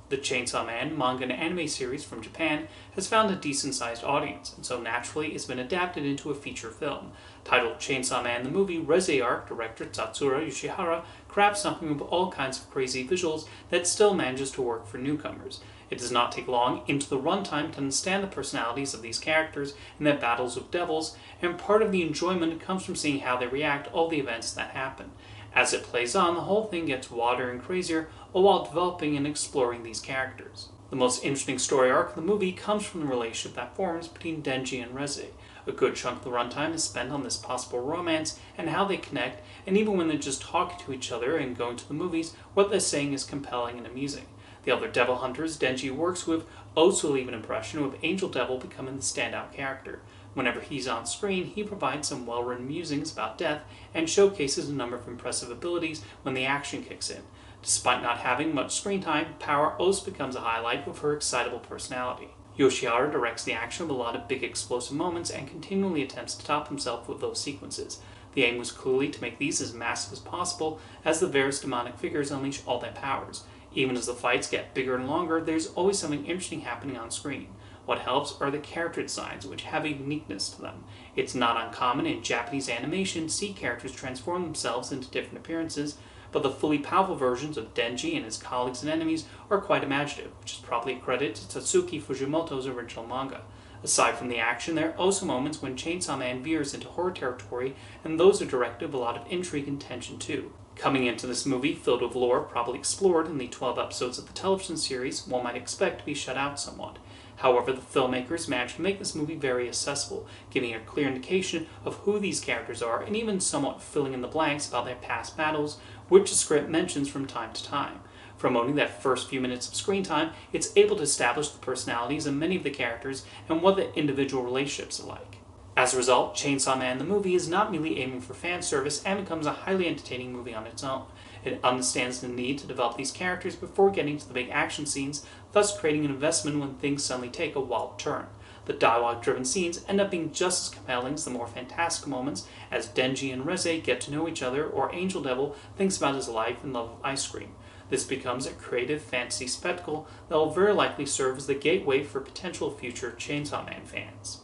The Chainsaw Man manga and anime series from Japan has found a decent-sized audience, and so naturally it's been adapted into a feature film. Titled Chainsaw Man the Movie, Reze Arc director Tatsuro Yoshihara crafts something with all kinds of crazy visuals that still manages to work for newcomers. It does not take long into the runtime to understand the personalities of these characters and their battles with devils, and part of the enjoyment comes from seeing how they react to all the events that happen. As it plays on, the whole thing gets wilder and crazier, all while developing and exploring these characters. The most interesting story arc of the movie comes from the relationship that forms between Denji and Reze. A good chunk of the runtime is spent on this possible romance and how they connect, and even when they're just talking to each other and going to the movies, what they're saying is compelling and amusing. The other devil hunters Denji works with also leave an impression, with Angel Devil becoming the standout character. Whenever he's on screen, he provides some well-written musings about death and showcases a number of impressive abilities when the action kicks in. Despite not having much screen time, Power also becomes a highlight with her excitable personality. Yoshihara directs the action with a lot of big explosive moments and continually attempts to top himself with those sequences. The aim was clearly to make these as massive as possible as the various demonic figures unleash all their powers. Even as the fights get bigger and longer, there's always something interesting happening on screen. What helps are the character designs, which have a uniqueness to them. It's not uncommon in Japanese animation to see characters transform themselves into different appearances, but the fully powerful versions of Denji and his colleagues and enemies are quite imaginative, which is probably a credit to Tatsuki Fujimoto's original manga. Aside from the action, there are also moments when Chainsaw Man veers into horror territory, and those are directed with a lot of intrigue and tension too. Coming into this movie filled with lore probably explored in the 12 episodes of the television series, one might expect to be shut out somewhat. However, the filmmakers managed to make this movie very accessible, giving a clear indication of who these characters are and even somewhat filling in the blanks about their past battles, which the script mentions from time to time. From only that first few minutes of screen time, it's able to establish the personalities of many of the characters and what the individual relationships are like. As a result, Chainsaw Man the movie is not merely aiming for fan service and becomes a highly entertaining movie on its own. It understands the need to develop these characters before getting to the big action scenes, thus creating an investment when things suddenly take a wild turn. The dialogue-driven scenes end up being just as compelling as the more fantastical moments as Denji and Reze get to know each other or Angel Devil thinks about his life and love of ice cream. This becomes a creative fantasy spectacle that will very likely serve as the gateway for potential future Chainsaw Man fans.